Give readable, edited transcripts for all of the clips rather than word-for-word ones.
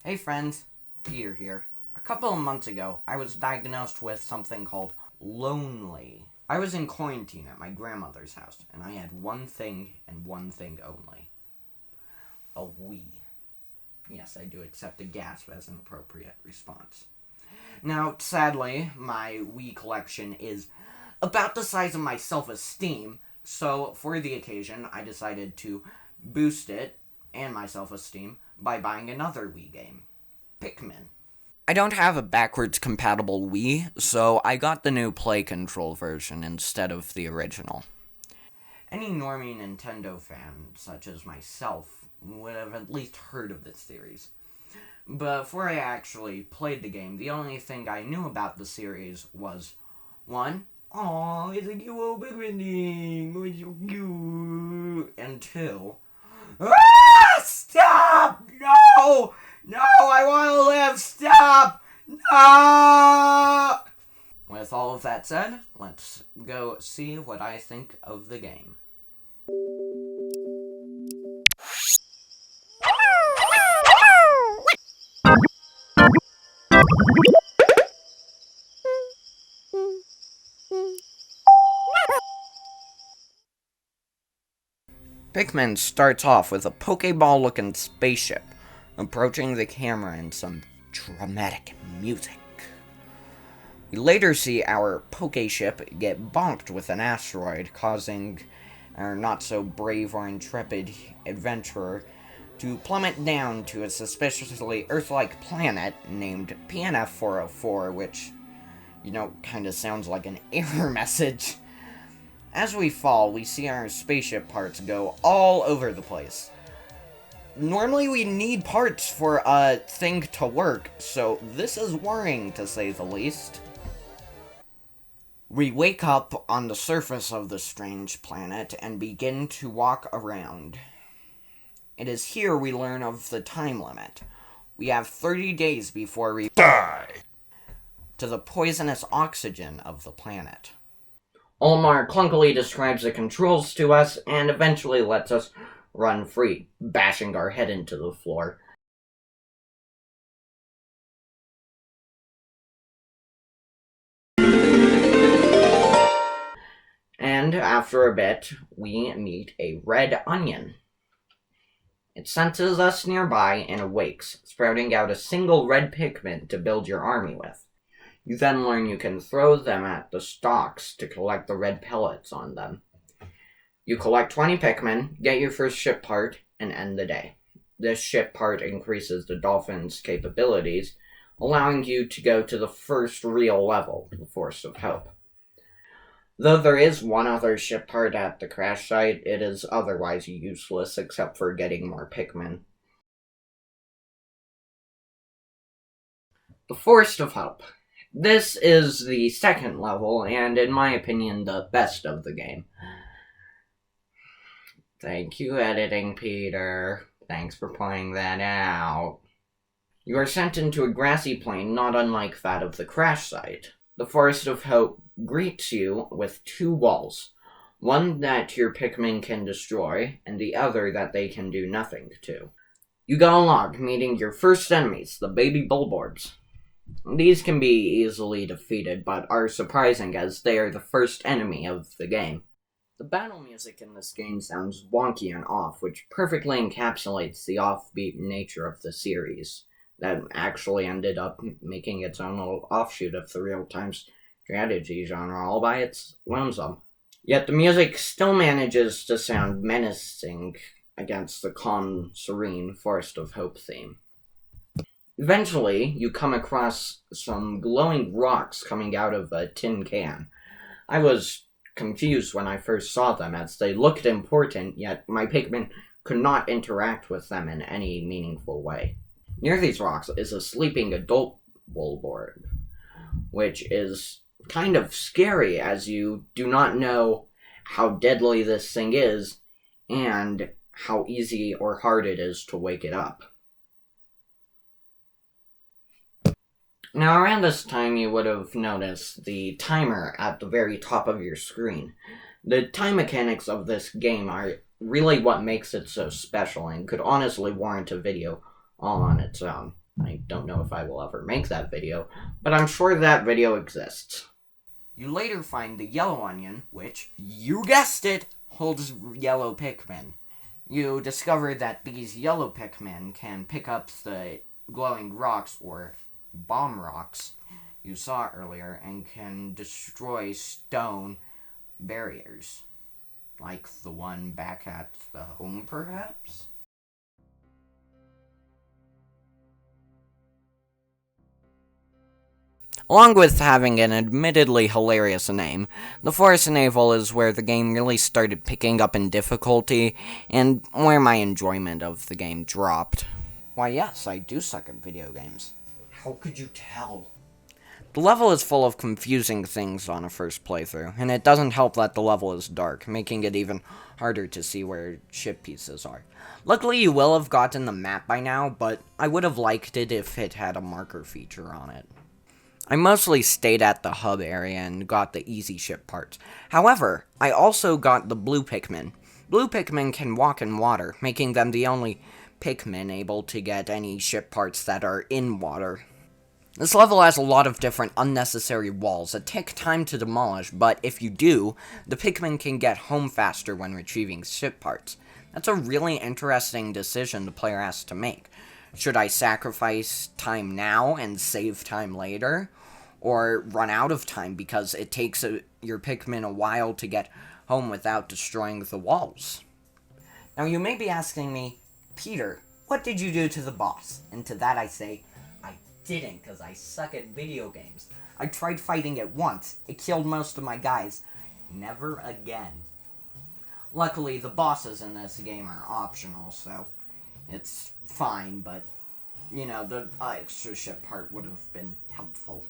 Hey friends, Peter here. A couple of months ago, I was diagnosed with something called lonely. I was in quarantine at my grandmother's house, and I had one thing and one thing only. A Wii. Yes, I do accept a gasp as an appropriate response. Now, sadly, my Wii collection is about the size of my self-esteem, so for the occasion, I decided to boost it and my self-esteem by buying another Wii game, Pikmin. I don't have a backwards compatible Wii, so I got the new Play Control version instead of the original. Any normie Nintendo fan, such as myself, would have at least heard of this series. Before I actually played the game, the only thing I knew about the series was 1. Aww, it's a cute little Pikmin thing. Oh, it's so cute. And 2. Stop! No! No, I want to live! Stop! No! With all of that said, let's go see what I think of the game. Pikmin starts off with a Pokeball-looking spaceship approaching the camera in some dramatic music. We later see our Pokeship get bonked with an asteroid, causing our not-so-brave or intrepid adventurer to plummet down to a suspiciously Earth-like planet named PNF-404, which, kinda sounds like an error message. As we fall, we see our spaceship parts go all over the place. Normally we need parts for a thing to work, so this is worrying to say the least. We wake up on the surface of the strange planet and begin to walk around. It is here we learn of the time limit. We have 30 days before we die to the poisonous oxygen of the planet. Olmar clunkily describes the controls to us and eventually lets us run free, bashing our head into the floor. And after a bit, we meet a red onion. It senses us nearby and awakes, sprouting out a single red Pikmin to build your army with. You then learn you can throw them at the stalks to collect the red pellets on them. You collect 20 Pikmin, get your first ship part, and end the day. This ship part increases the dolphin's capabilities, allowing you to go to the first real level, the Forest of Hope. Though there is one other ship part at the crash site, it is otherwise useless except for getting more Pikmin. The Forest of Hope. This is the second level, and in my opinion, the best of the game. Thank you, editing Peter. Thanks for pointing that out. You are sent into a grassy plain not unlike that of the crash site. The Forest of Hope greets you with 2 walls. One that your Pikmin can destroy, and the other that they can do nothing to. You go along, meeting your first enemies, the baby bullboards. These can be easily defeated, but are surprising as they are the first enemy of the game. The battle music in this game sounds wonky and off, which perfectly encapsulates the offbeat nature of the series, that actually ended up making its own little offshoot of the real-time strategy genre all by its lonesome. Yet the music still manages to sound menacing against the calm, serene Forest of Hope theme. Eventually, you come across some glowing rocks coming out of a tin can. I was confused when I first saw them, as they looked important, yet my Pikmin could not interact with them in any meaningful way. Near these rocks is a sleeping adult bullboard, which is kind of scary as you do not know how deadly this thing is and how easy or hard it is to wake it up. Now, around this time, you would have noticed the timer at the very top of your screen. The time mechanics of this game are really what makes it so special and could honestly warrant a video all on its own. I don't know if I will ever make that video, but I'm sure that video exists. You later find the yellow onion, which, you guessed it, holds yellow Pikmin. You discover that these yellow Pikmin can pick up the glowing rocks, or bomb rocks, you saw earlier, and can destroy stone barriers. Like the one back at the home, perhaps? Along with having an admittedly hilarious name, the Forest Navel is where the game really started picking up in difficulty, and where my enjoyment of the game dropped. Why yes, I do suck at video games. How could you tell? The level is full of confusing things on a first playthrough, and it doesn't help that the level is dark, making it even harder to see where ship pieces are. Luckily, you will have gotten the map by now, but I would have liked it if it had a marker feature on it. I mostly stayed at the hub area and got the easy ship parts. However, I also got the blue Pikmin. Blue Pikmin can walk in water, making them the only Pikmin able to get any ship parts that are in water. This level has a lot of different unnecessary walls that take time to demolish, but if you do, the Pikmin can get home faster when retrieving ship parts. That's a really interesting decision the player has to make. Should I sacrifice time now and save time later? Or run out of time because it takes your Pikmin a while to get home without destroying the walls? Now you may be asking me, Peter, what did you do to the boss? And to that I say, I didn't, because I suck at video games. I tried fighting it once, it killed most of my guys. Never again. Luckily, the bosses in this game are optional, so it's fine, but, you know, the extra ship part would have been helpful.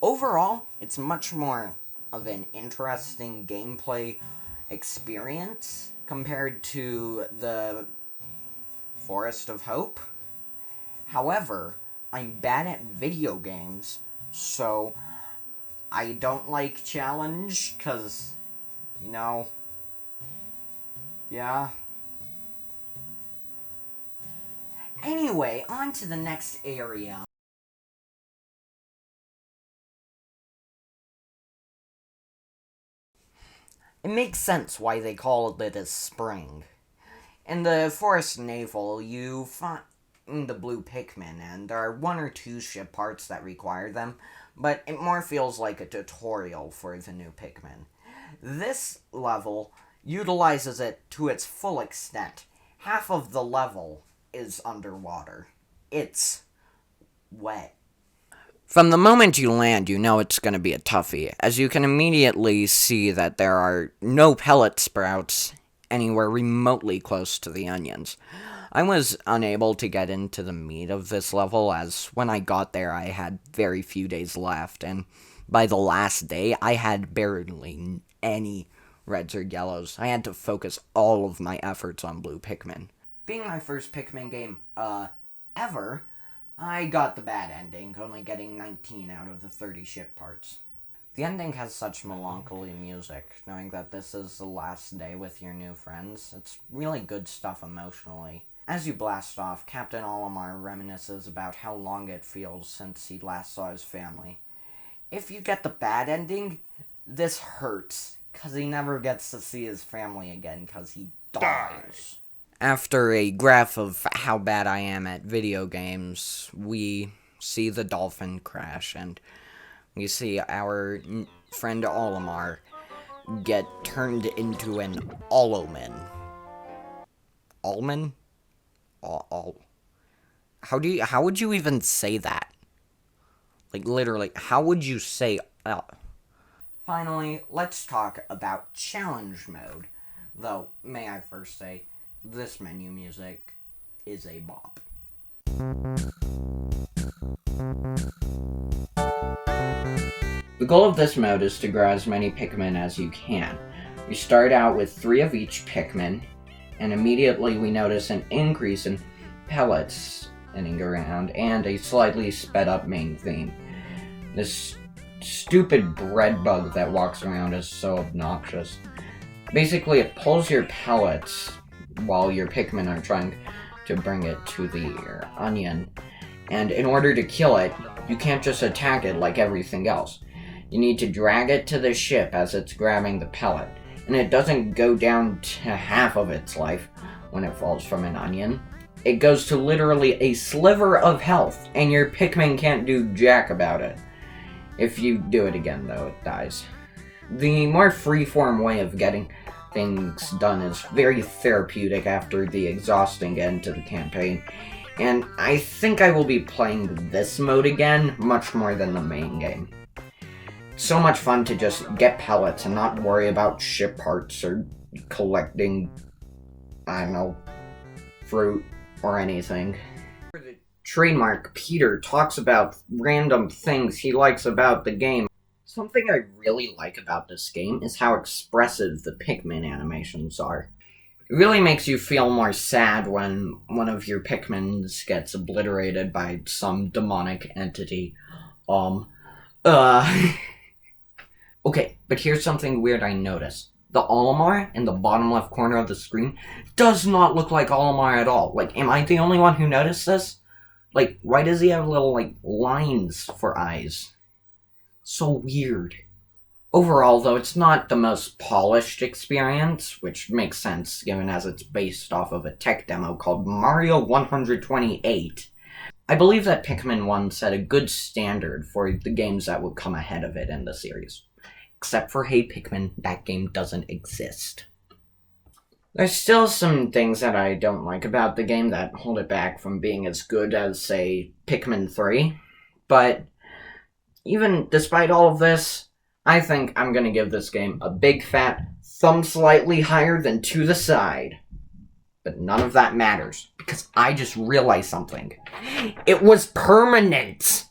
Overall, it's much more of an interesting gameplay experience compared to the Forest of Hope. However, I'm bad at video games, so I don't like challenge, because, you know, yeah. Anyway, on to the next area. It makes sense why they called it a spring. In the Forest Navel, you find the blue Pikmin, and there are one or two ship parts that require them, but it more feels like a tutorial for the new Pikmin. This level utilizes it to its full extent. Half of the level is underwater. It's wet. From the moment you land, you know it's going to be a toughie, as you can immediately see that there are no pellet sprouts anywhere remotely close to the onions. I was unable to get into the meat of this level, as when I got there I had very few days left, and by the last day I had barely any reds or yellows. I had to focus all of my efforts on blue Pikmin. Being my first Pikmin game, ever, I got the bad ending, only getting 19 out of the 30 ship parts. The ending has such melancholy music, knowing that this is the last day with your new friends. It's really good stuff emotionally. As you blast off, Captain Olimar reminisces about how long it feels since he last saw his family. If you get the bad ending, this hurts, because he never gets to see his family again, because he dies. After a graph of how bad I am at video games, we see the dolphin crash, and we see our friend Olimar get turned into an Oloman. Alman? How would you even say that? Like, literally, how would you say... Finally, let's talk about challenge mode. Though, may I first say, this menu music is a bop. The goal of this mode is to grow as many Pikmin as you can. We start out with 3 of each Pikmin, and immediately we notice an increase in pellets spinning around and a slightly sped up main theme. This stupid bread bug that walks around is so obnoxious. Basically, it pulls your pellets while your Pikmin are trying to bring it to the onion. And in order to kill it, you can't just attack it like everything else. You need to drag it to the ship as it's grabbing the pellet. And it doesn't go down to half of its life when it falls from an onion. It goes to literally a sliver of health, and your Pikmin can't do jack about it. If you do it again, though, it dies. The more freeform way of getting things done is very therapeutic after the exhausting end to the campaign. And I think I will be playing this mode again much more than the main game. It's so much fun to just get pellets and not worry about ship parts or collecting, I don't know, fruit or anything. For the trademark, Peter talks about random things he likes about the game. Something I really like about this game is how expressive the Pikmin animations are. It really makes you feel more sad when one of your Pikmins gets obliterated by some demonic entity. Okay, but here's something weird I noticed. The Olimar in the bottom left corner of the screen does not look like Olimar at all. Like, am I the only one who noticed this? Like, why does he have little, like, lines for eyes? So weird. Overall, though, it's not the most polished experience, which makes sense given as it's based off of a tech demo called Mario 128. I believe that Pikmin 1 set a good standard for the games that would come ahead of it in the series. Except for Hey Pikmin, that game doesn't exist. There's still some things that I don't like about the game that hold it back from being as good as, say, Pikmin 3. But even despite all of this, I think I'm gonna give this game a big fat thumb slightly higher than to the side. But none of that matters, because I just realized something. It was permanent!